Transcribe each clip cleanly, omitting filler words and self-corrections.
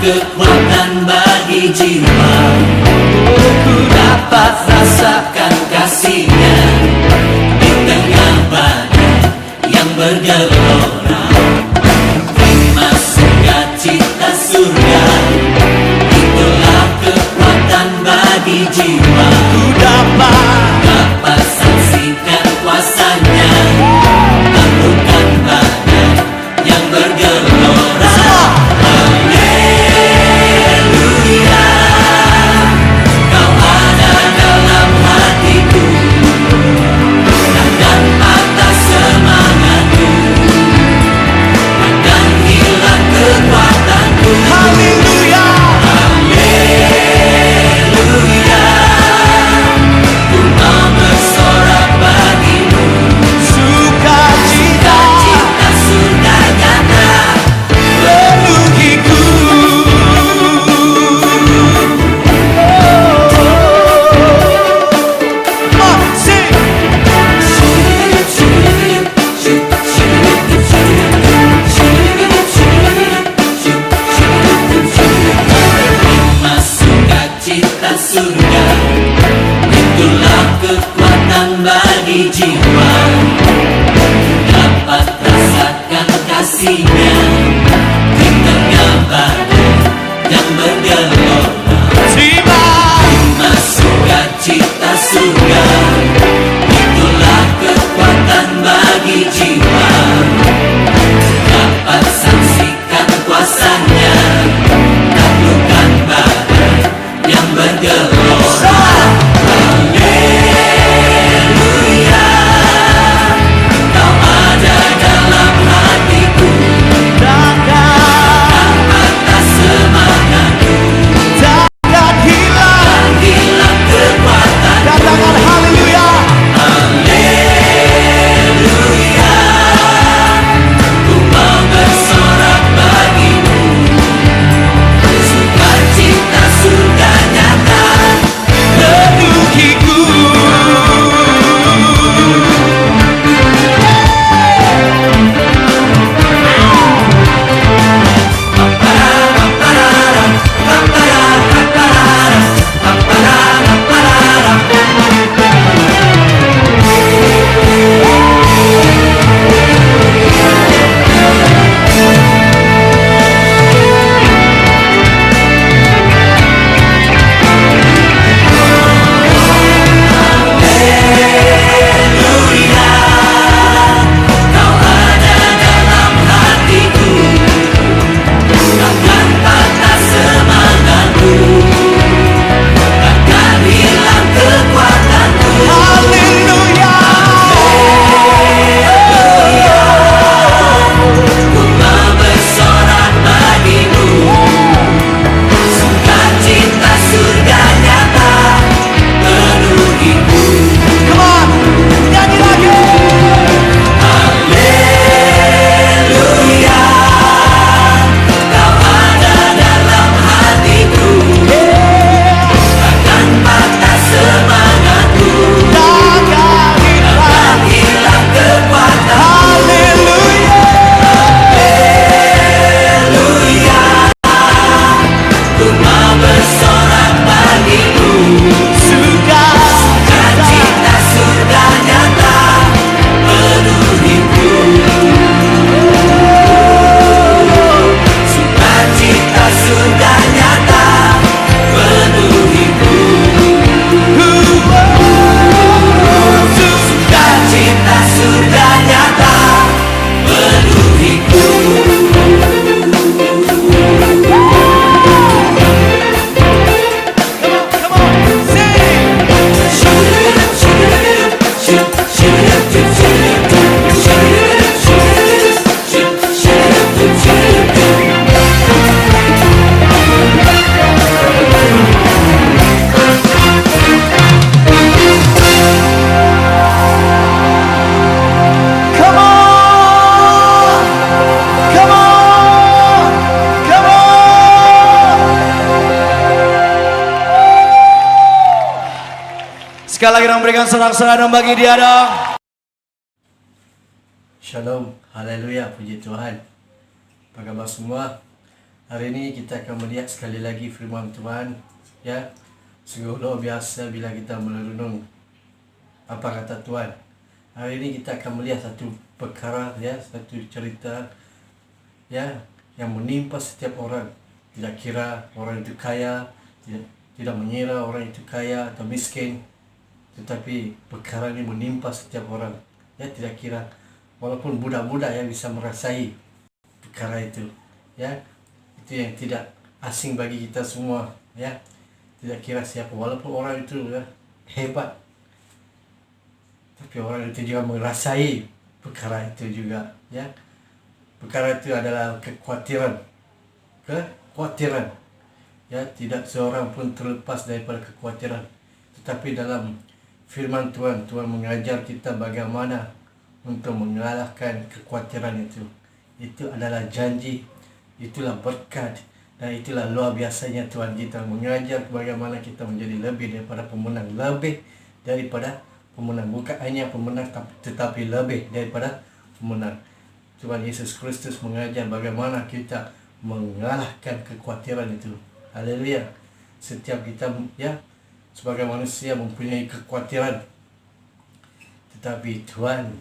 kekuatan bagi jiwa. Ku dapat rasakan kasih-Nya di tengah badai yang bergelora. Terima sukacita surga, itulah kekuatan bagi jiwa. Ku dapat saksikan kuasa-Nya, taklukkan badai yang bergelora. Haleluya, Kau ada dalam hatiku, takkan patah semangatku, takkan hilang kekuatanku. Haleluya, haleluya, ku mau bersorak bagimu. Sukacita surga nyata penuhiku. Terima sukacita surga, itulah kekuatan bagi jiwa. Dapat rasakan kasih-Nya di tengah badai yang bergelora. Terima sukacita surga, itulah kekuatan bagi jiwa. Dapat saksikan kuasa-Nya, taklukkan badai yang bergelora. Haleluya, Kau ada dalam hatiku, takkan patah semangatku, takkan hilang kekuatan. Katakan haleluya, haleluya, ku mau bersorak bagimu. Sukacita surga nyata penuhiku. Kau ada dalam hatiku, takkan patah semangatku, takkan hilang kekuatanku. Haleluya, haleluya, ku mau bersorak bagimu. Sukacita surga nyata penuhiku. Come on, nyanyi lagi. Haleluya, Kau ada dalam hatiku, takkan patah semangatku, takkan hilang kekuatan. Haleluya, haleluya, ku mau bersorak bagimu. Sukacita surga nyata penuhiku. Sukacita surga nyata penuhiku. Sukacita surga nyata penuhiku. Come on! Come on! Come on! Sekali lagi dong berikan sorak-sorai dong bagi dia dong. Shalom, haleluya, puji Tuhan. Apa kabar semua? Hari ini kita akan melihat sekali lagi firman Tuhan, ya. Sungguh luar biasa bila kita merenung apa kata Tuhan. Hari ini kita akan melihat satu perkara, ya, satu cerita, ya, yang menimpa setiap orang. Tidak kira orang itu kaya, tidak mengira orang itu kaya atau miskin, tetapi perkara ini menimpa setiap orang, ya. Tidak kira, walaupun budak-budak yang bisa merasai perkara itu, ya. Itu yang tidak asing bagi kita semua, ya. Tidak kira siapa, walaupun orang itu, ya, hebat, tapi orang itu juga merasai perkara itu juga, ya. Perkara itu adalah kekhawatiran, ya. Tidak seorang pun terlepas daripada kekhawatiran. Tetapi dalam firman Tuhan, Tuhan mengajar kita bagaimana untuk mengalahkan kekhawatiran itu. Itu adalah janji, itulah berkat, dan itulah luar biasanya Tuhan kita mengajar bagaimana kita menjadi lebih daripada pemenang. Lebih daripada pemenang, bukan hanya pemenang, tetapi lebih daripada pemenang. Tuhan Yesus Kristus mengajar bagaimana kita mengalahkan kekhawatiran itu. Haleluya. Setiap kita, ya, sebagai manusia mempunyai kekhawatiran, tetapi Tuhan,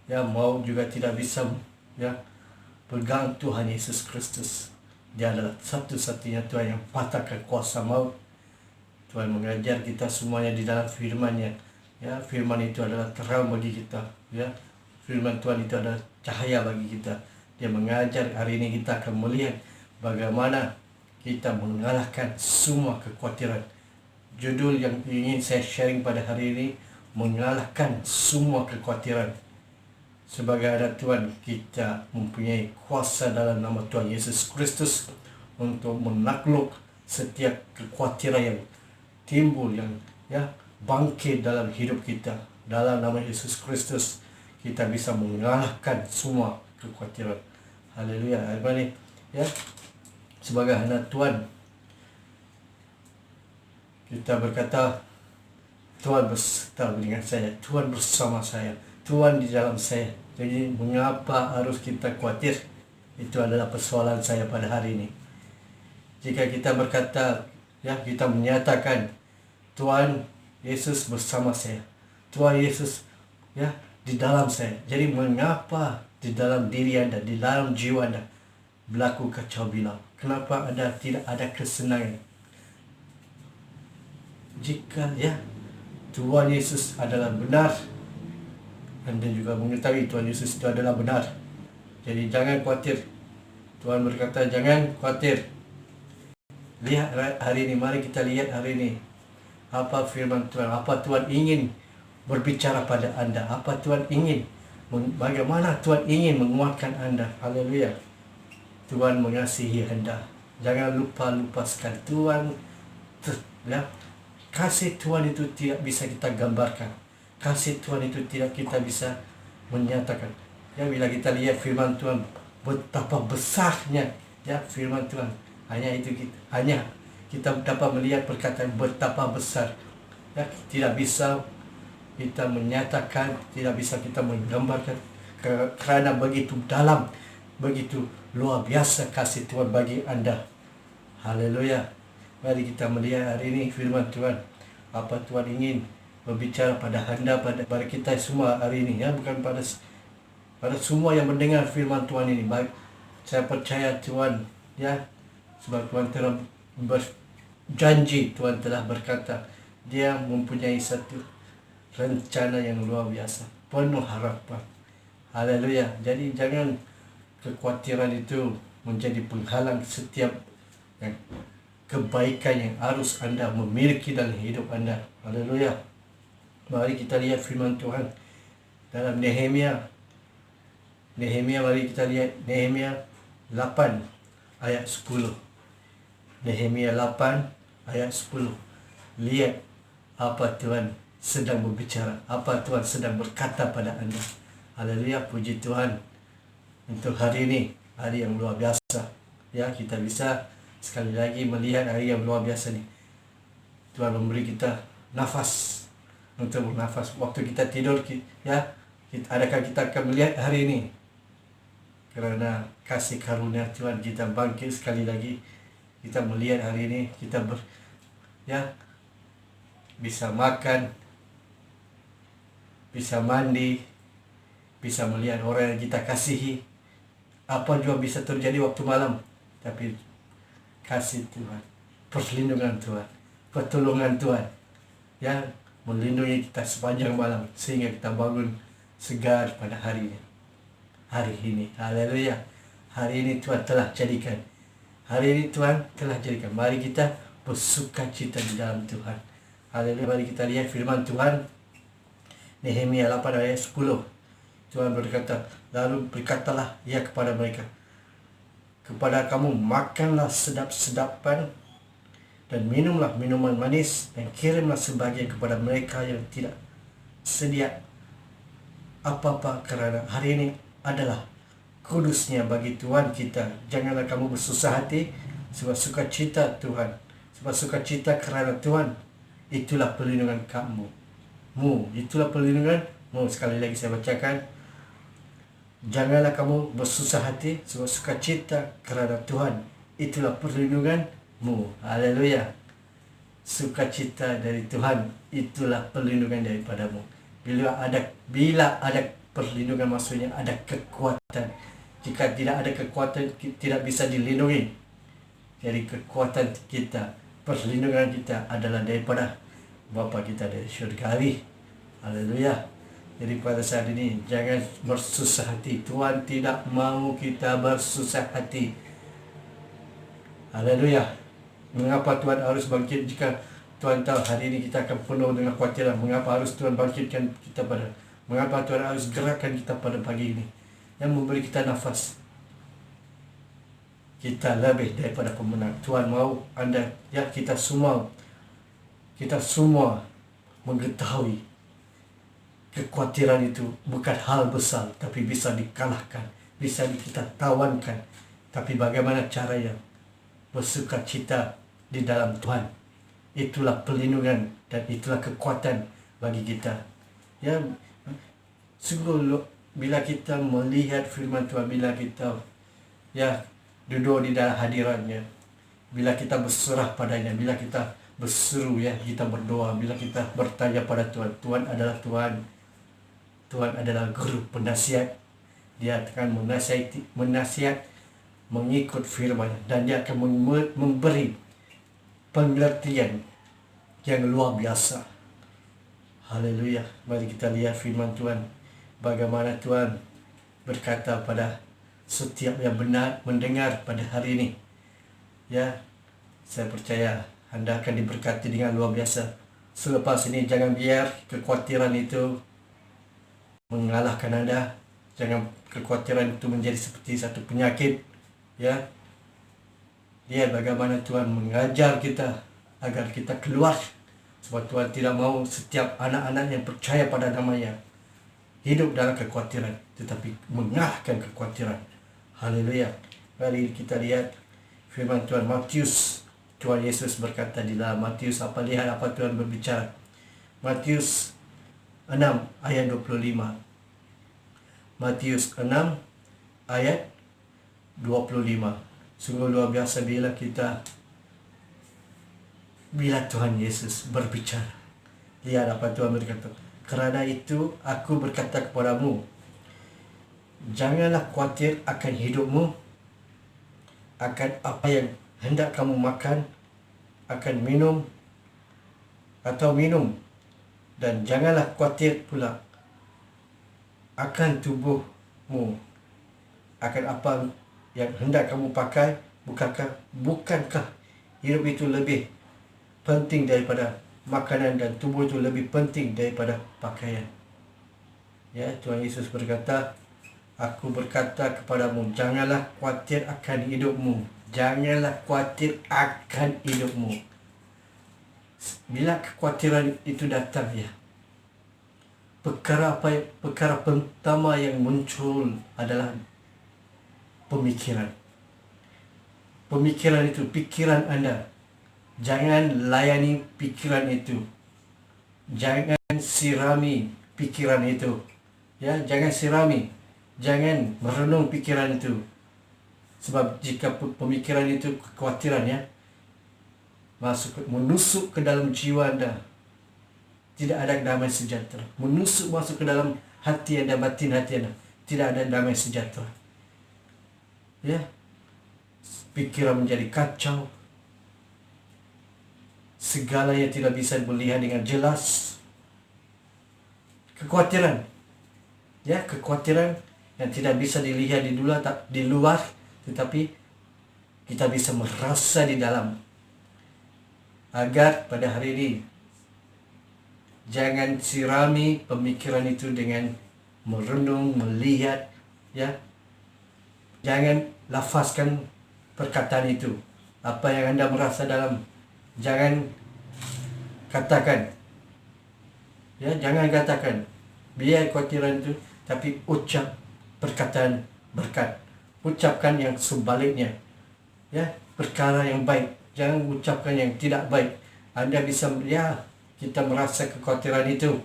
ya, mau juga tidak bisa, ya, pegang Tuhan Yesus Kristus. Dia adalah satu-satunya Tuhan yang patahkan kuasa maut. Tuhan mengajar kita semuanya di dalam firman-Nya, ya. Firman itu adalah terang bagi kita, ya. Firman Tuhan itu adalah cahaya bagi kita. Dia mengajar. Hari ini kita akan melihat bagaimana kita mengalahkan semua kekhawatiran. Judul yang ingin saya sharing pada hari ini, mengalahkan semua kekhawatiran. Sebagai anak Tuhan, kita mempunyai kuasa dalam nama Tuhan Yesus Kristus untuk menakluk setiap kekhawatiran yang timbul, yang, ya, bangkit dalam hidup kita. Dalam nama Yesus Kristus kita bisa mengalahkan semua kekhawatiran. Haleluya. Amin, ya. Sebagai anak Tuhan, kita berkata, Tuhan beserta dengan saya, Tuhan bersama saya, Tuhan di dalam saya. Jadi mengapa harus kita khawatir? Itu adalah persoalan saya pada hari ini. Jika kita berkata, ya, kita menyatakan Tuhan Yesus bersama saya, Tuhan Yesus, ya, di dalam saya. Jadi mengapa di dalam diri Anda, di dalam jiwa Anda berlaku kacau bilau? Kenapa Anda tidak ada kesenangan? Jika, ya, Tuhan Yesus adalah benar, Anda juga mengetahui Tuhan Yesus itu adalah benar. Jadi jangan khawatir. Tuhan berkata jangan khawatir. Lihat hari ini, mari kita lihat hari ini apa firman Tuhan, apa Tuhan ingin berbicara pada Anda, apa Tuhan ingin, bagaimana Tuhan ingin menguatkan Anda. Haleluya. Tuhan mengasihi Anda. Jangan lupa sekali Tuhan, ya, kasih Tuhan itu tidak bisa kita gambarkan. Kasih Tuhan itu tidak kita bisa menyatakan. Ya, bila kita lihat firman Tuhan, betapa besarnya, ya, firman Tuhan. Hanya kita dapat melihat perkataan betapa besar. Ya, tidak bisa kita menyatakan, tidak bisa kita menggambarkan, kerana begitu dalam, begitu luar biasa kasih Tuhan bagi Anda. Haleluya. Mari kita melihat hari ini firman Tuhan. Apa Tuhan ingin berbicara pada Anda, pada kita semua hari ini, ya. Bukan pada semua yang mendengar firman Tuhan ini. Baik, saya percaya Tuhan, ya, sebab Tuhan telah berjanji, Tuhan telah berkata Dia mempunyai satu rencana yang luar biasa, penuh harapan. Haleluya. Jadi jangan kekhawatiran itu menjadi penghalang setiap, ya, kebaikan yang harus Anda memiliki dalam hidup Anda. Haleluya. Mari kita lihat firman Tuhan dalam Nehemia. Mari kita lihat Nehemia 8 ayat 10. Nehemia 8 ayat 10. Lihat apa Tuhan sedang berbicara, apa Tuhan sedang berkata pada Anda. Haleluya. Puji Tuhan untuk hari ini, hari yang luar biasa. Ya, kita bisa sekali lagi melihat hari yang luar biasa ini. Tuhan memberi kita nafas untuk bernafas. Waktu kita tidur, ya, adakah kita akan melihat hari ini? kerana kasih karunia Tuhan kita bangkit sekali lagi. Kita melihat hari ini kita bisa makan, bisa mandi, bisa melihat orang yang kita kasihi. Apa juga bisa terjadi waktu malam, tapi kasih Tuhan, perlindungan Tuhan, pertolongan Tuhan yang melindungi kita sepanjang malam sehingga kita bangun segar pada hari ini. Haleluya. Hari ini Tuhan telah jadikan. Hari ini Tuhan telah jadikan. Mari kita bersukacita di dalam Tuhan. Haleluya. Mari kita lihat firman Tuhan. Nehemia 8 ayat 10. Tuhan berkata, lalu berkatalah ia kepada mereka, kepada kamu makanlah sedap-sedapan dan minumlah minuman manis, dan kirimlah sebagian kepada mereka yang tidak sedia apa-apa, kerana hari ini adalah kudusnya bagi Tuhan kita. Janganlah kamu bersusah hati, sebab sukacita Tuhan, sebab sukacita kerana Tuhan itulah perlindungan kamu. Itulah perlindunganmu. Sekali lagi saya bacakan. Janganlah kamu bersusah hati, sebab sukacita kerana Tuhan itulah perlindunganmu. Haleluya. Sukacita dari Tuhan itulah perlindungan daripadamu. Bila ada perlindungan, maksudnya ada kekuatan. Jika tidak ada kekuatan, tidak bisa dilindungi. Jadi kekuatan kita, perlindungan kita adalah daripada Bapa kita dari syurgawi. Haleluya. Jadi pada saat ini jangan bersusah hati. Tuhan tidak mau kita bersusah hati. Haleluya. Mengapa Tuhan harus bangkit jika Tuhan tahu hari ini kita akan penuh dengan khawatiran? Mengapa harus Tuhan bangkitkan kita mengapa Tuhan harus gerakkan kita pada pagi ini? Yang memberi kita nafas. Kita lebih daripada pemenang. Tuhan mau anda, kita semua mengetahui kekhawatiran itu bukan hal besar, tapi bisa dikalahkan, bisa kita tawankan. Tapi bagaimana caranya? Bersukacita di dalam Tuhan. Itulah perlindungan dan itulah kekuatan bagi kita. Ya, sungguh bila kita melihat firman Tuhan, bila kita duduk di dalam hadirannya, bila kita berserah padanya, bila kita berseru, kita berdoa, bila kita bertanya pada Tuhan. Tuhan adalah Tuhan. Tuhan adalah guru penasihat. Dia akan menasihat mengikut firman, dan dia akan memberi pengertian yang luar biasa. Haleluya. Mari kita lihat firman Tuhan. Bagaimana Tuhan berkata pada setiap yang benar mendengar pada hari ini. Saya percaya anda akan diberkati dengan luar biasa. Selepas ini jangan biar kekhawatiran itu mengalahkan anda. Jangan kekhawatiran itu menjadi seperti satu penyakit. Lihat bagaimana Tuhan mengajar kita agar kita keluar. Sebab Tuhan tidak mau setiap anak-anak yang percaya pada nama-Nya hidup dalam kekhawatiran, tetapi mengalahkan kekhawatiran. Haleluya. Mari kita lihat firman Tuhan Matius. Tuhan Yesus berkata di dalam Matius, lihat apa Tuhan berbicara. Matius 6 ayat 25. Matius 6 ayat 25. Sungguh luar biasa bila Tuhan Yesus berbicara. Lihat apa Tuhan berkata. Kerana itu aku berkata kepadamu, janganlah khawatir akan hidupmu, akan apa yang hendak kamu makan, akan minum, dan janganlah khawatir pula akan tubuhmu, akan apa yang hendak kamu pakai. Bukankah hidup itu lebih penting daripada makanan, dan tubuh itu lebih penting daripada pakaian? Tuhan Yesus berkata, aku berkata kepadamu, janganlah khawatir akan hidupmu. Janganlah khawatir akan hidupmu. Bila kekhawatiran itu datang, perkara pertama yang muncul adalah pemikiran. Pemikiran itu, pikiran anda. Jangan layani pikiran itu. Jangan sirami pikiran itu. Jangan sirami Jangan merenung pikiran itu. Sebab jika pemikiran itu kekhawatiran ya, menusuk ke dalam jiwa anda, tidak ada damai sejahtera. Menusuk masuk ke dalam hati anda, batin hati anda, tidak ada damai sejahtera. Ya, pikiran menjadi kacau. Segalanya tidak bisa melihat dengan jelas. Kekhawatiran. Ya, kekhawatiran yang tidak bisa dilihat di luar, tetapi kita bisa merasa di dalam. Agar pada hari ini jangan sirami pemikiran itu dengan merenung, melihat, ya. Jangan lafazkan perkataan itu. Apa yang anda merasa dalam, jangan katakan. Ya, jangan katakan. Biar kekhawatiran itu, tapi ucap perkataan berkat. Ucapkan yang sebaliknya. Ya, perkara yang baik. Jangan ucapkan yang tidak baik. Anda bisa, ya, kita merasa kekhawatiran itu.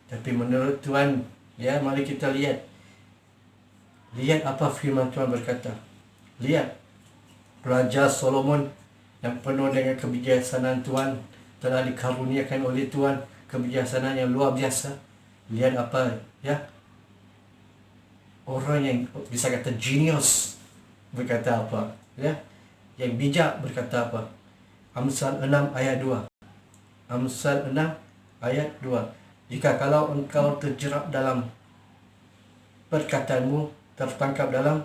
Tapi menurut Tuhan, ya, mari kita lihat. Lihat apa firman Tuhan berkata. Lihat. Raja Solomon yang penuh dengan kebijaksanaan Tuhan, telah dikaruniakan oleh Tuhan kebijaksanaan yang luar biasa. Lihat apa, ya, orang yang bisa kata genius berkata apa, ya, yang bijak berkata apa. Amsal 6 ayat 2. Amsal 6 ayat 2. Jika kalau engkau terjerat dalam perkataanmu, tertangkap dalam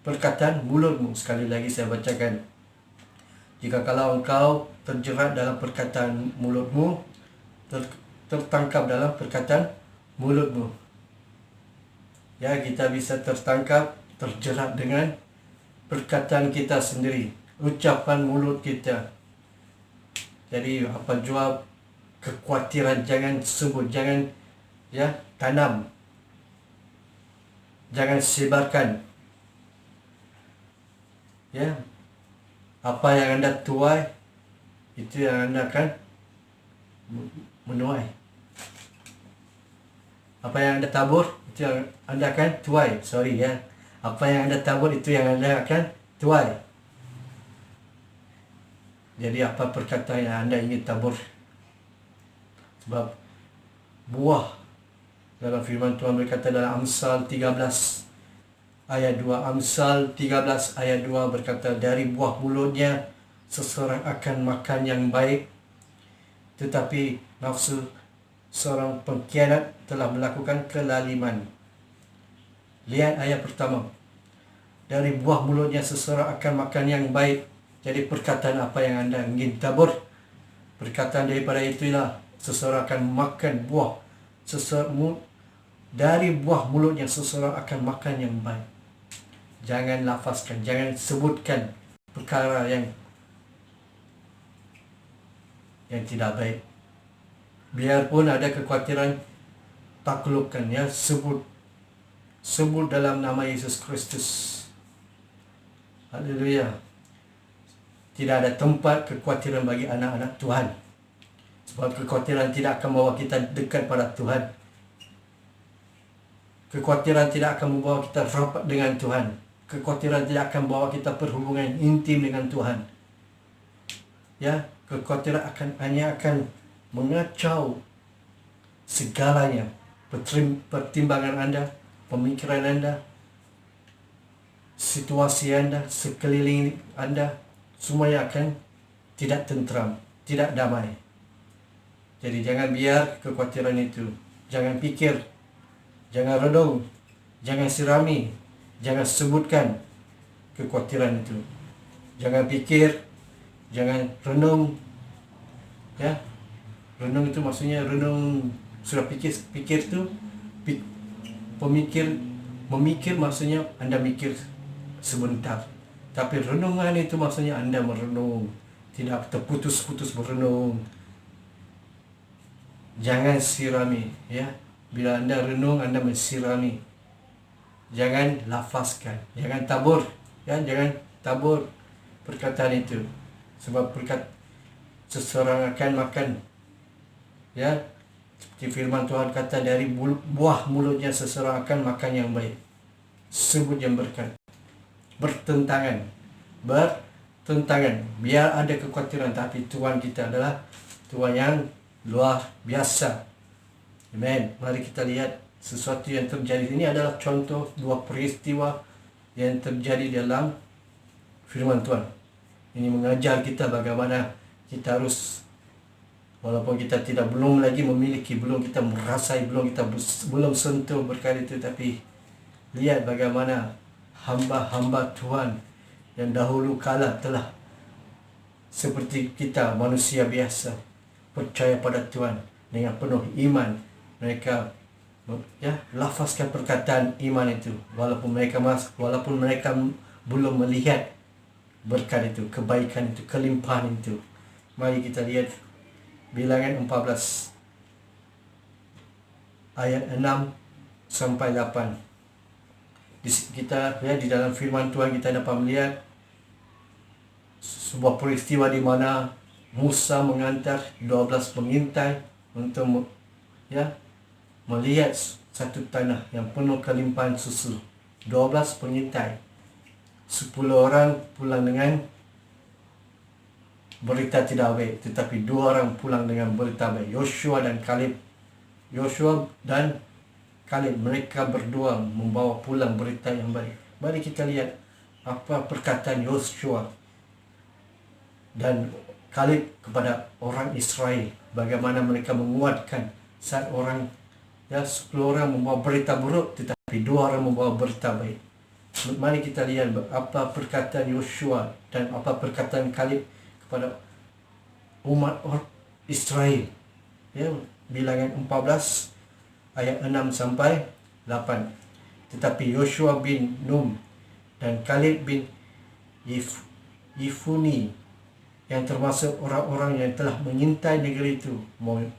perkataan mulutmu. Sekali lagi saya bacakan. Jika kalau engkau terjerat dalam perkataan mulutmu, tertangkap dalam perkataan mulutmu. Ya, kita bisa tertangkap, terjerat dengan perkataan kita sendiri, ucapan mulut kita. Jadi apa jua kekhawatiran jangan sebut, jangan, ya, tanam. Jangan sebarkan. Ya, apa yang anda tuai, itu yang anda akan menuai. Apa yang anda tabur, itu yang anda akan tuai. Apa yang anda tabur, itu yang anda akan tuai. Jadi apa perkataan yang anda ingin tabur. Sebab buah, dalam firman Tuhan berkata dalam Amsal 13 ayat 2. Amsal 13 ayat 2 berkata, dari buah mulutnya seseorang akan makan yang baik, tetapi nafsu seorang pengkhianat telah melakukan kelaliman. Lihat ayat pertama. Dari buah mulutnya seseorang akan makan yang baik. Jadi perkataan apa yang anda ingin tabur, perkataan daripada itulah seseorang akan makan buah. Dari buah mulutnya seseorang akan makan yang baik. Jangan lafazkan, jangan sebutkan perkara yang tidak baik. Biarpun ada kekhawatiran, taklukkan, ya, sebut dalam nama Yesus Kristus. Haleluya. Tidak ada tempat kekhawatiran bagi anak-anak Tuhan. Sebab kekhawatiran tidak akan membawa kita dekat pada Tuhan. Kekhawatiran tidak akan membawa kita rapat dengan Tuhan. Kekhawatiran tidak akan membawa kita perhubungan intim dengan Tuhan. Ya, kekhawatiran hanya akan mengacau segalanya. Pertimbangan anda, pemikiran anda, situasi anda, sekeliling anda, semuanya akan tidak tentram, tidak damai. Jadi jangan biar kekhawatiran itu. Jangan pikir, jangan renung, jangan sirami, jangan sebutkan kekhawatiran itu. Jangan pikir, jangan renung. Ya, renung itu maksudnya renung, sudah pikir itu memikir maksudnya anda mikir sebentar. Tapi renungan itu maksudnya anda merenung, tidak terputus-putus merenung. Jangan sirami, ya. Bila anda renung, anda mensirami. Jangan lafazkan, jangan tabur, ya, jangan tabur perkataan itu. Sebab seseorang akan makan, ya, Seperti firman Tuhan kata, dari buah mulutnya seseorang akan makan yang baik, sebut yang berkat. Bertentangan. Biar ada kekhawatiran, tapi Tuhan kita adalah Tuhan yang luar biasa. Amen. Mari kita lihat sesuatu yang terjadi. Ini adalah contoh dua peristiwa yang terjadi dalam firman Tuhan. Ini mengajar kita bagaimana kita harus, walaupun kita belum lagi memiliki, belum kita merasai, belum sentuh berkat itu, tapi lihat bagaimana hamba-hamba Tuhan yang dahulu kala telah seperti kita, manusia biasa, percaya pada Tuhan dengan penuh iman. Mereka lafazkan perkataan iman itu, walaupun mereka belum melihat berkat itu, kebaikan itu, kelimpahan itu. Mari kita lihat Bilangan 14 ayat 6 sampai 8. Di dalam firman Tuhan kita dapat melihat sebuah peristiwa di mana Musa mengantar 12 pengintai untuk melihat satu tanah yang penuh kelimpahan susu. 12 pengintai, 10 orang pulang dengan berita tidak baik, tetapi 2 orang pulang dengan berita baik, Yoshua dan Kaleb. Mereka berdua membawa pulang berita yang baik. Mari kita lihat apa perkataan Yoshua dan Kaleb kepada orang Israel, bagaimana mereka menguatkan saat 10 orang membawa berita buruk, tetapi 2 orang membawa berita baik. Mari kita lihat apa perkataan Yoshua dan apa perkataan Kaleb kepada umat Israel. Bilangan 14 ayat 6 sampai 8. Tetapi Yoshua bin Nun dan Kaleb bin Yefune, yang termasuk orang-orang yang telah mengintai negeri itu,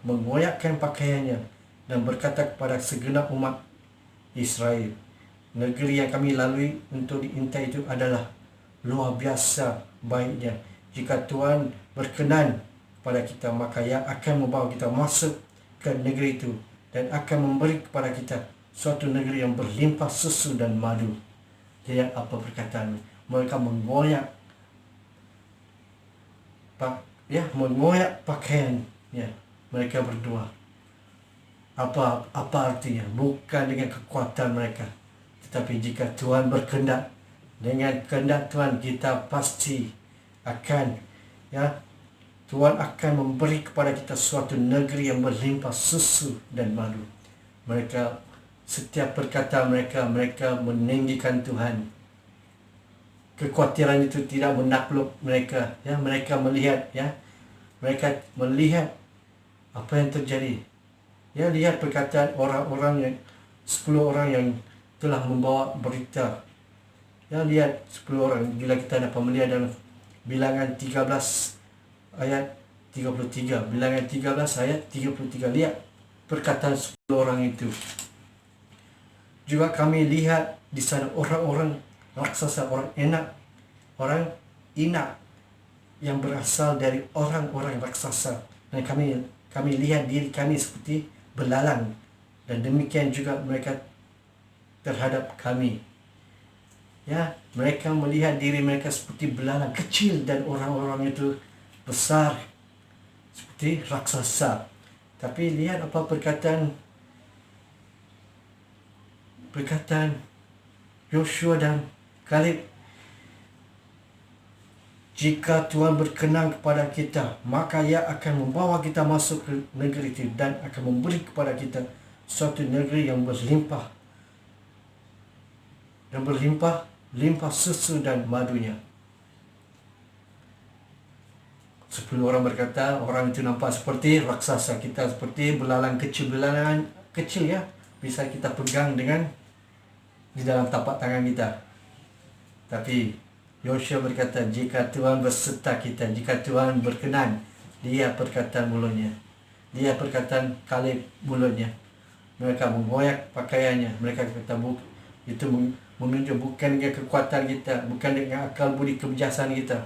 mengoyakkan pakaiannya dan berkata kepada segenap umat Israel, negeri yang kami lalui untuk diintai itu adalah luar biasa baiknya. Jika Tuhan berkenan kepada kita, maka Ia akan membawa kita masuk ke negeri itu dan akan memberi kepada kita suatu negeri yang berlimpah susu dan madu. Lihat apa perkataan mereka, mengoyak pakaian mereka berdua. Apa artinya? Bukan dengan kekuatan mereka, tetapi jika Tuhan berkehendak, dengan kehendak Tuhan kita pasti akan Tuhan akan memberi kepada kita suatu negeri yang berlimpah susu dan madu. Setiap perkataan mereka meninggikan Tuhan. Kekhawatiran itu tidak menakluk mereka. Mereka melihat apa yang terjadi. Lihat perkataan orang-orang yang 10 orang yang telah membawa berita. Lihat 10 orang. Bila kita dapat melihat dalam Bilangan 13 ayat 33. Bilangan 13 ayat 33. Lihat perkataan 10 orang itu. Juga kami lihat di sana orang-orang raksasa, orang Inak yang berasal dari orang-orang raksasa. Dan kami lihat diri kami seperti belalang, dan demikian juga mereka terhadap kami. Mereka melihat diri mereka seperti belalang kecil, dan orang-orang itu besar seperti raksasa. Tapi lihat apa perkataan Yoshua dan Kaleb. Jika Tuhan berkenan kepada kita, maka Ia akan membawa kita masuk ke negeri itu dan akan memberi kepada kita suatu negeri yang berlimpah susu dan madunya. 10 orang berkata, orang itu nampak seperti raksasa, kita seperti belalang kecil bisa kita pegang di dalam tapak tangan kita. Tapi Yoshua berkata, jika Tuhan berserta kita, jika Tuhan berkenan, dia perkataan mulutnya, dia perkataan Kaleb mulutnya. Mereka mengoyak pakaiannya. Mereka kata itu menunjuk bukan dengan kekuatan kita, bukan dengan akal budi kebijaksanaan kita,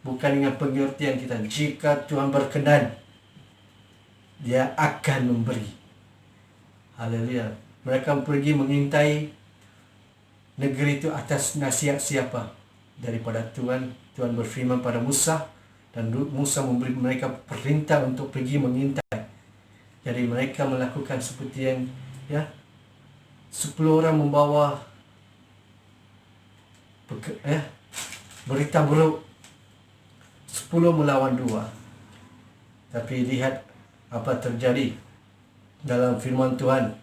bukan dengan pengertian kita. Jika Tuhan berkenan, Dia akan memberi. Haleluya. Mereka pergi mengintai negeri itu atas nasihat siapa? Daripada Tuhan. Tuhan berfirman pada Musa, dan Musa memberi mereka perintah untuk pergi mengintai. Jadi mereka melakukan seperti yang 10 orang membawa berita buruk, 10 melawan 2. Tapi lihat apa terjadi dalam firman Tuhan.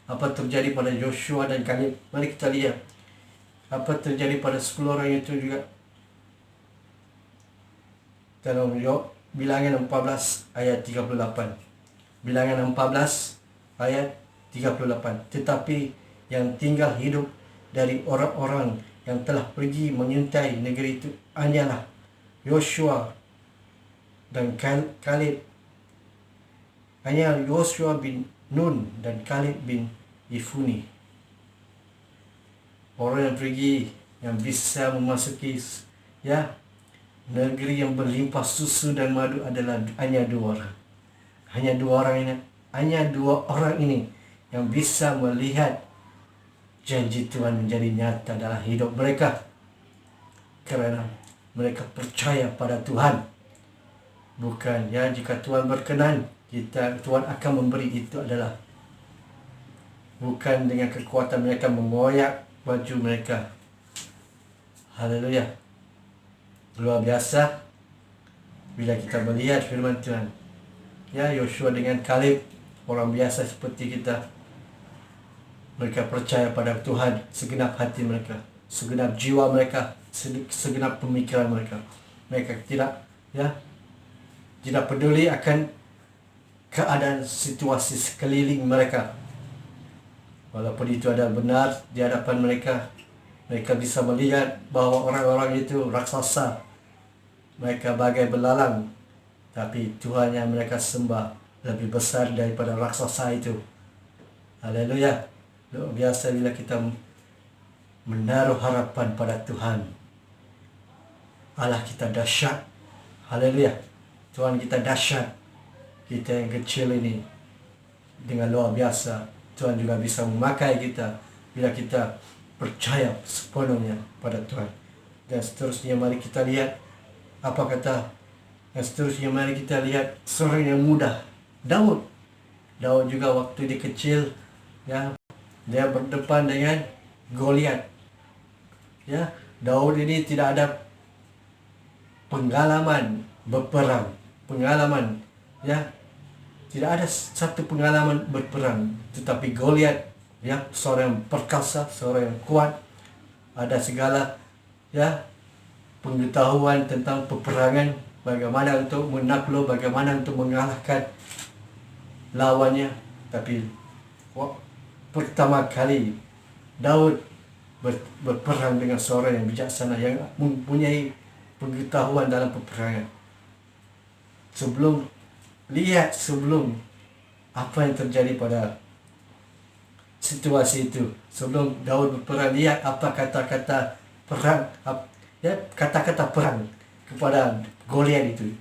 Apa terjadi pada Joshua dan Kaleb. Mari kita lihat apa terjadi pada 10 orang itu juga. Dalam Bilangan 14 ayat 38. Bilangan 14 ayat 38. Tetapi yang tinggal hidup dari orang-orang yang telah pergi mengintai negeri itu hanyalah Joshua dan Kaleb. Hanya Joshua bin Nun dan Kaleb bin Yefune. Orang yang pergi, yang bisa memasuki negeri yang berlimpah susu dan madu adalah hanya 2 orang. Hanya 2 orang ini. Hanya 2 orang ini yang bisa melihat janji Tuhan menjadi nyata dalam hidup mereka. Kerana mereka percaya pada Tuhan. Bukan jika Tuhan berkenan, Tuhan akan memberi, itu adalah bukan dengan kekuatan mereka mengoyak baju mereka. Haleluya. Luar biasa bila kita melihat firman Tuhan. Joshua dengan Kaleb, orang biasa seperti kita. Mereka percaya pada Tuhan segenap hati mereka, segenap jiwa mereka, segenap pemikiran mereka. Mereka tidak peduli akan keadaan situasi sekeliling mereka. Walaupun itu adalah benar di hadapan mereka, mereka bisa melihat bahawa orang-orang itu raksasa. Mereka bagai belalang. Tapi Tuhan yang mereka sembah lebih besar daripada raksasa itu. Haleluya. Luar biasa bila kita menaruh harapan pada Tuhan. Allah kita dahsyat. Haleluya. Tuhan kita dahsyat. Kita yang kecil ini dengan luar biasa. Tuhan juga bisa memakai kita bila kita percaya sepenuhnya pada Tuhan. Dan seterusnya mari kita lihat apa kata. Dan seterusnya mari kita lihat seorang yang muda, Daud. Daud juga waktu dia kecil, dia berdepan dengan Goliat. Daud ini tidak ada pengalaman berperang, tidak ada satu pengalaman berperang. Tetapi Goliat, seorang yang perkasa, seorang yang kuat, ada segala pengetahuan tentang peperangan, bagaimana untuk menakluk, bagaimana untuk mengalahkan lawannya. Tapi pertama kali Daud berperang dengan seorang yang bijaksana, yang mempunyai pengetahuan dalam peperangan. Sebelum apa yang terjadi pada situasi itu, sebelum Daud berperang, lihat apa kata-kata perang, kata-kata perang kepada Goliat itu.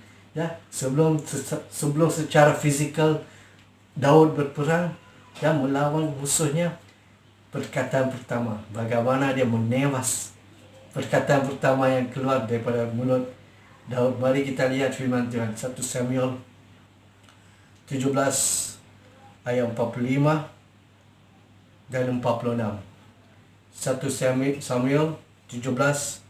Sebelum secara fizikal Daud berperang melawan musuhnya, perkataan pertama, bagaimana dia menewas. Perkataan pertama yang keluar daripada mulut Daud. Mari kita lihat firman Tuhan 1 Samuel 17 ayat 45 dan 46. 1 Samuel 17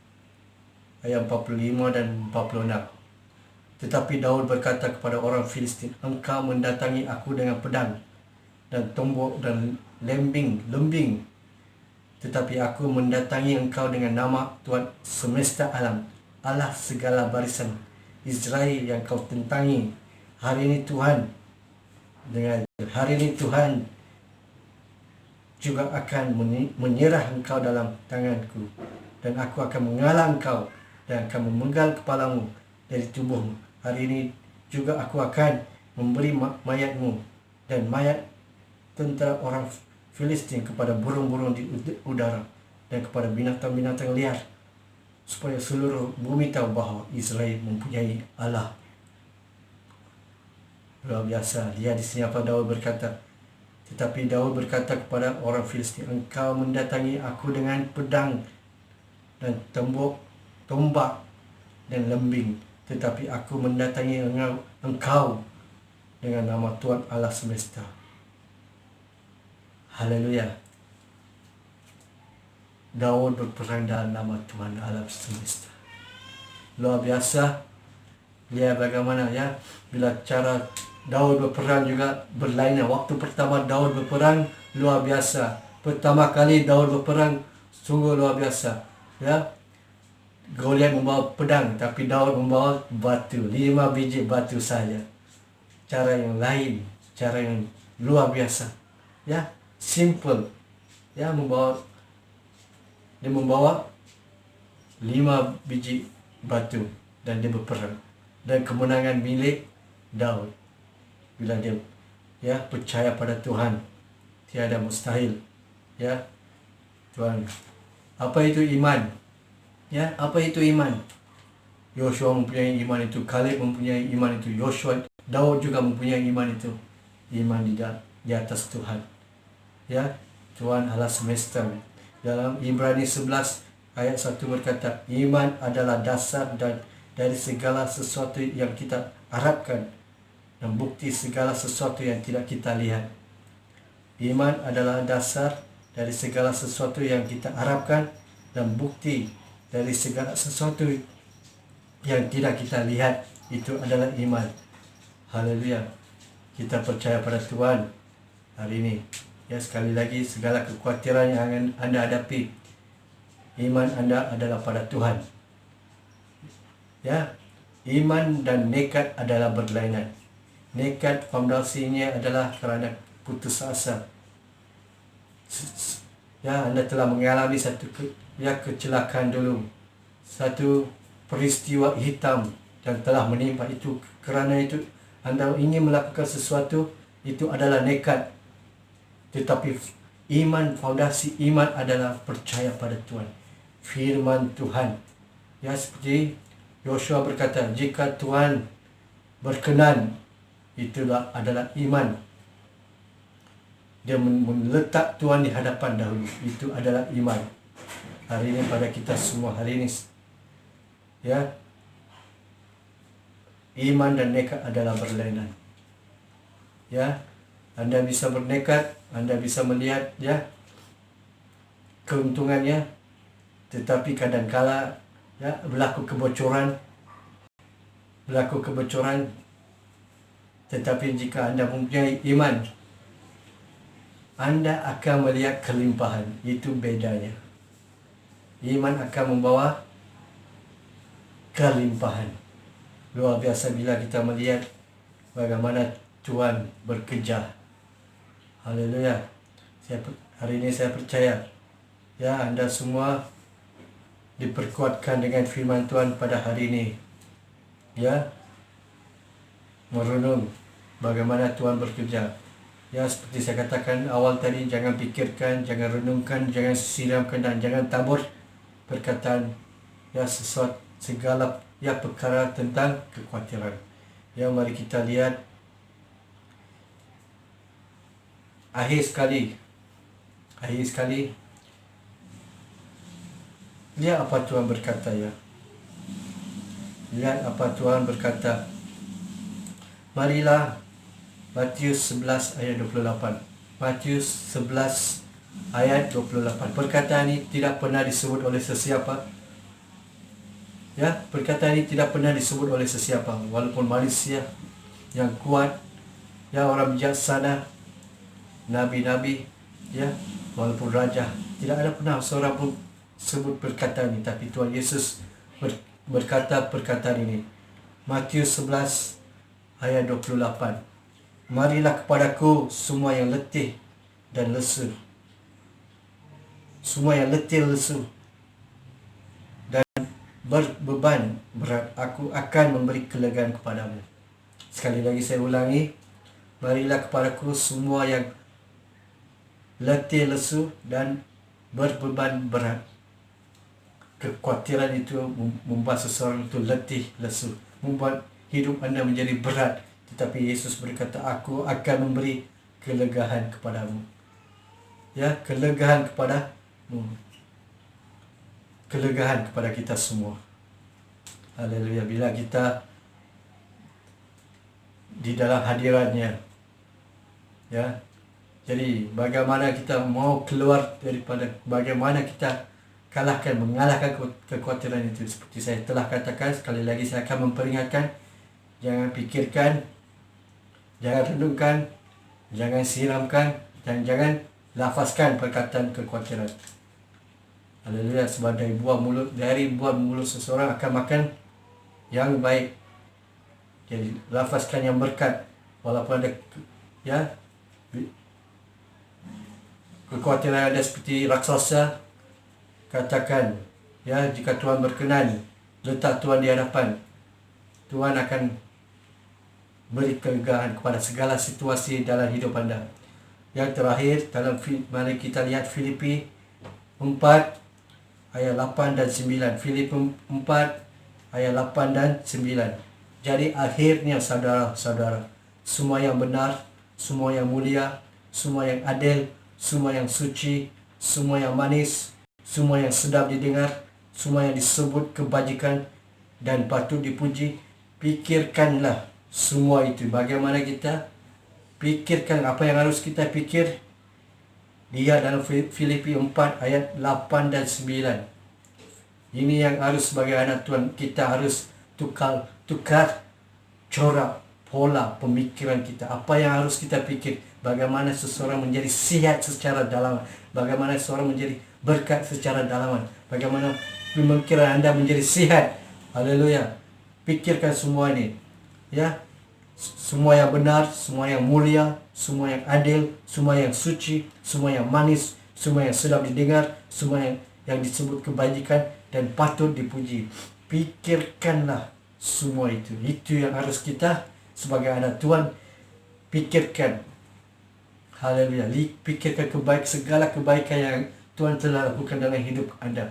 ayat 45 dan 46. Tetapi Daud berkata kepada orang Filistin, engkau mendatangi aku dengan pedang dan tombak dan lembing. Tetapi aku mendatangi engkau dengan nama Tuhan semesta alam, Allah segala barisan Israel yang kau tentangi. Hari ini Tuhan juga akan menyerah engkau dalam tanganku, dan aku akan mengalah engkau dan akan memenggal kepalamu dari tubuhmu. Hari ini juga aku akan memberi mayatmu dan mayat tentera orang Filistin kepada burung-burung di udara dan kepada binatang-binatang liar, supaya seluruh bumi tahu bahawa Israel mempunyai Allah. Luar biasa. Lihat di sini apa Daud berkata. Tetapi Daud berkata kepada orang Filistin, engkau mendatangi aku dengan pedang dan tombak dan lembing. Tetapi aku mendatangi engkau dengan nama Tuhan Allah semesta. Haleluya. Daud berperang dalam nama Tuhan Allah semesta. Luar biasa. Lihat bagaimana ya, bila cara Daud berperang juga berlainan. Waktu pertama Daud berperang luar biasa. Pertama kali Daud berperang sungguh luar biasa. Ya, Goliat membawa pedang, tapi Daud membawa batu, 5 biji batu saja. Cara yang lain, cara yang luar biasa. Ya, simple. Ya, dia membawa 5 biji batu dan dia berperang. Dan kemenangan milik Daud. Bila dia percaya pada Tuhan, tiada mustahil. Ya, Tuhan. Apa itu iman? Ya, apa itu iman? Yosua mempunyai iman itu, Kaleb mempunyai iman itu, Daud juga mempunyai iman itu. Iman di atas Tuhan. Ya, Tuhan Allah semesta. Dalam Ibrani 11 ayat 1 berkata, iman adalah dasar dari segala sesuatu yang kita harapkan dan bukti segala sesuatu yang tidak kita lihat. Iman adalah dasar dari segala sesuatu yang kita harapkan dan bukti dari segala sesuatu yang tidak kita lihat. Itu adalah iman. Haleluya. Kita percaya pada Tuhan hari ini. Ya, sekali lagi, segala kekhawatiran yang Anda hadapi, iman Anda adalah pada Tuhan. Ya, iman dan nekat adalah berlainan. Nekat fondasinya adalah kerana putus asa. Ya, Anda telah mengalami satu kecelakaan dulu, satu peristiwa hitam dan telah menimpa itu. Kerana itu Anda ingin melakukan sesuatu, itu adalah nekat. Tetapi iman, fondasi iman adalah percaya pada Tuhan, firman Tuhan. Ya, seperti Yosua berkata, jika Tuhan berkenan, itulah adalah iman. Dia meletak Tuhan di hadapan dahulu. Itu adalah iman. Hari ini pada kita semua, hari ini, ya, iman dan nekat adalah berlainan. Ya, Anda bisa bernekat, Anda bisa melihat ya keuntungannya, tetapi kadangkala ya berlaku kebocoran. Tetapi jika Anda mempunyai iman, Anda akan melihat kelimpahan. Itu bedanya. Iman akan membawa kelimpahan. Luar biasa bila kita melihat bagaimana Tuhan bekerja. Haleluya. Hari ini saya percaya, ya, Anda semua diperkuatkan dengan firman Tuhan pada hari ini. Ya, merenung bagaimana Tuhan bekerja. Ya, seperti saya katakan awal tadi, jangan pikirkan, jangan renungkan, jangan siramkan dan jangan tabur perkataan ya segala ya perkara tentang kekhawatiran. Ya, mari kita lihat akhir sekali. Lihat apa Tuhan berkata ya. Lihat apa Tuhan berkata. Marilah, Matius 11 ayat 28. Matius 11 ayat 28. Perkataan ini tidak pernah disebut oleh sesiapa. Ya, perkataan ini tidak pernah disebut oleh sesiapa. Walaupun manusia yang kuat, ya, orang bijaksana, nabi-nabi, ya, walaupun raja, tidak ada pernah seorang pun sebut perkataan ini. Tapi Tuhan Yesus berkata perkataan ini. Matius 11 ayat 28. Marilah kepadaku semua yang letih dan lesu. Semua yang letih lesu dan berbeban berat, aku akan memberi kelegaan kepadamu. Sekali lagi saya ulangi. Marilah kepadaku semua yang letih lesu dan berbeban berat. Kekhawatiran itu membuat seseorang itu letih lesu, membuat hidup Anda menjadi berat, Tetapi Yesus berkata, aku akan memberi kelegaan kepadamu. Ya, kelegaan kepadamu. Kelegaan kepada kita semua. Haleluya. Bila kita di dalam hadiratnya, ya, jadi bagaimana kita mau keluar daripada, bagaimana kita mengalahkan kekhawatiran itu. Seperti saya telah katakan, sekali lagi saya akan memperingatkan, jangan pikirkan, jangan renungkan, jangan siramkan, dan jangan lafazkan perkataan kekhawatiran. Haleluya. Sebab dari buah mulut seseorang akan makan yang baik. Jadi lafazkan yang berkat, walaupun ada kekhawatiran ada seperti raksasa, katakan, jika Tuhan berkenan, letak Tuhan di hadapan, Tuhan akan beri kelegaan kepada segala situasi dalam hidup anda. Yang terakhir, mari kita lihat Filipi 4 ayat 8 dan 9. Filipi 4 ayat 8 dan 9. Jadi akhirnya saudara-saudara, semua yang benar, semua yang mulia, semua yang adil, semua yang suci, semua yang manis, semua yang sedap didengar, semua yang disebut kebajikan dan patut dipuji, pikirkanlah semua itu. Bagaimana kita pikirkan apa yang harus kita pikir? Dia dalam Filipi 4 ayat 8 dan 9. Ini yang harus sebagai anak Tuhan kita harus tukar corak pola pemikiran kita. Apa yang harus kita pikir? Bagaimana seseorang menjadi sihat secara dalaman, bagaimana seseorang menjadi berkat secara dalaman, bagaimana pemikiran anda menjadi sihat. Haleluya. Pikirkan semua ini, ya. Semua yang benar, semua yang mulia, semua yang adil, semua yang suci, semua yang manis, semua yang sedap didengar, semua yang disebut kebajikan dan patut dipuji. Pikirkanlah semua itu. Itu yang harus kita sebagai anak Tuhan pikirkan. Haleluya. Pikirkan segala kebaikan yang Tuhan telah lakukan dalam hidup anda.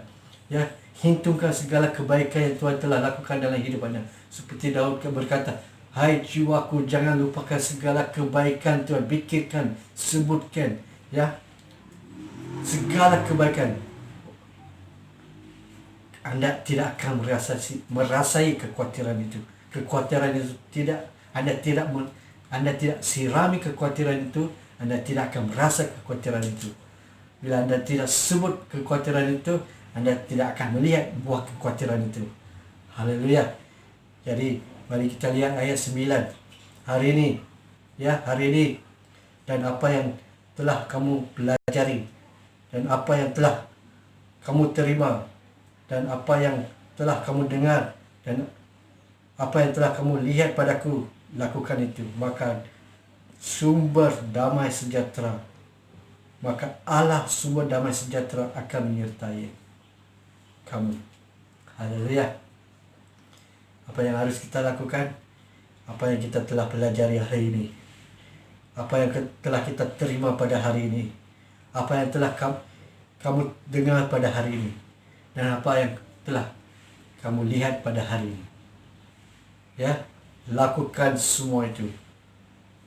Ya, hitungkan segala kebaikan yang Tuhan telah lakukan dalam hidup anda. Seperti Daud berkata, hai jiwaku, jangan lupakan segala kebaikan Tuhan. Pikirkan, sebutkan, ya, segala kebaikan. Anda tidak akan merasai kekhawatiran itu. Kekhawatiran itu Anda tidak sirami kekhawatiran itu, Anda tidak akan merasa kekhawatiran itu. Bila Anda tidak sebut kekhawatiran itu, Anda tidak akan melihat buah kekhawatiran itu. Haleluya. Jadi mari kita lihat ayat 9. Hari ini dan apa yang telah kamu pelajari, dan apa yang telah kamu terima, dan apa yang telah kamu dengar, dan apa yang telah kamu lihat padaku, lakukan itu. Maka sumber damai sejahtera, maka Allah sumber damai sejahtera akan menyertai kamu. Haleluya. Apa yang harus kita lakukan? Apa yang kita telah pelajari hari ini, apa yang telah kita terima pada hari ini, apa yang telah kamu dengar pada hari ini, dan apa yang telah kamu lihat pada hari ini. Ya, lakukan semua itu.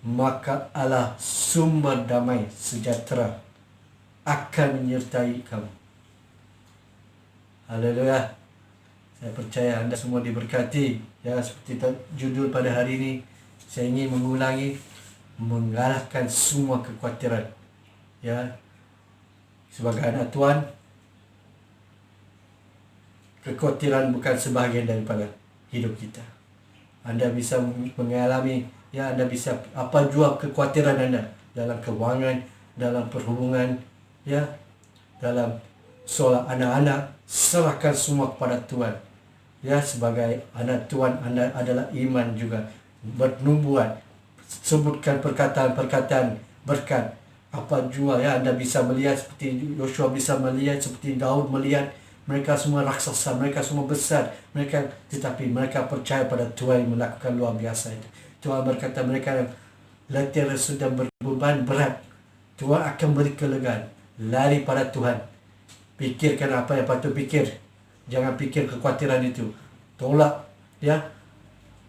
Maka Allah sumber damai sejahtera akan menyertai kamu. Haleluya. Saya percaya anda semua diberkati. Ya, seperti judul pada hari ini, saya ingin mengulangi, mengalahkan semua kekhawatiran. Ya, sebagai anak Tuhan, kekhawatiran bukan sebahagian daripada hidup kita. Anda bisa mengalami, Anda bisa apa jua kekhawatiran anda dalam keuangan, dalam perhubungan, dalam soal anak-anak, serahkan semua kepada Tuhan. Ya, sebagai anak Tuhan, anda adalah iman juga, bernubuat, sebutkan perkataan-perkataan berkat. Apa jua, anda bisa melihat seperti Yosua bisa melihat, seperti Daud melihat. Mereka semua raksasa, mereka semua besar, tetapi mereka percaya pada Tuhan yang melakukan luar biasa itu. Tuhan berkata mereka yang letih sudah berbeban berat, Tuhan akan beri kelegaan. Lari pada Tuhan. Pikirkan apa yang patut pikir. Jangan pikir kekhawatiran itu. Tolak,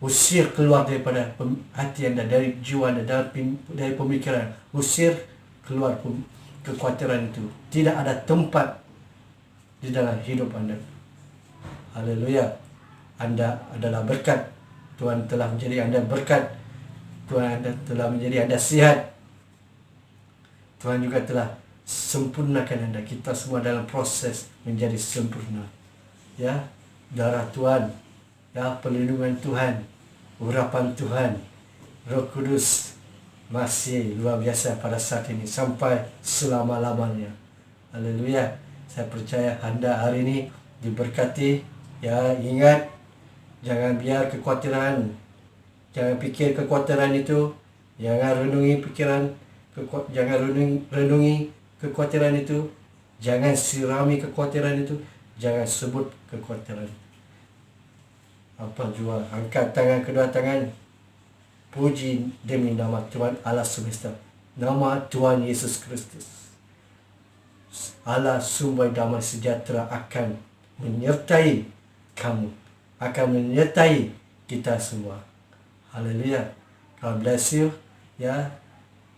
Usir keluar daripada hati anda, dari jiwa anda, dari pemikiran. Usir keluar kekhawatiran itu. Tidak ada tempat di dalam hidup anda. Haleluya. Anda adalah berkat. Tuhan telah menjadi anda berkat. Tuhan telah menjadi anda sihat. Tuhan juga telah sempurnakan anda. Kita semua dalam proses menjadi sempurna. Ya, darah Tuhan, ya, perlindungan Tuhan, urapan Tuhan, Roh Kudus masih luar biasa pada saat ini sampai selama-lamanya. Haleluya. Saya percaya anda hari ini diberkati. Ya, ingat, jangan biar kekhawatiran, jangan pikir kekhawatiran itu, jangan renungi pikiran, jangan renungi kekhawatiran itu, jangan sirami kekhawatiran itu, jangan sebut kekhawatiran. Apa jua, angkat tangan, kedua tangan, puji demi nama Tuhan Allah semesta, nama Tuhan Yesus Kristus. Allah sumber damai sejahtera akan menyertai kamu, akan menyertai kita semua. Haleluya. God bless you. Ya,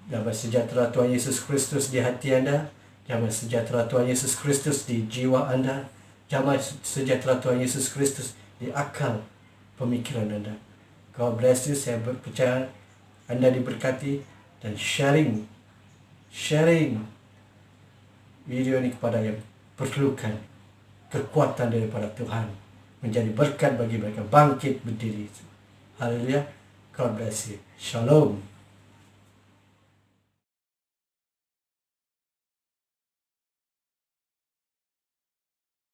damai sejahtera Tuhan Yesus Kristus di hati anda, damai sejahtera Tuhan Yesus Kristus di jiwa anda, damai sejahtera Tuhan Yesus Kristus di akal pemikiran anda. God bless you. Saya percaya anda diberkati, dan sharing video ini kepada yang perlukan kekuatan daripada Tuhan, menjadi berkat bagi mereka bangkit berdiri. Haleluya. God bless you. Shalom.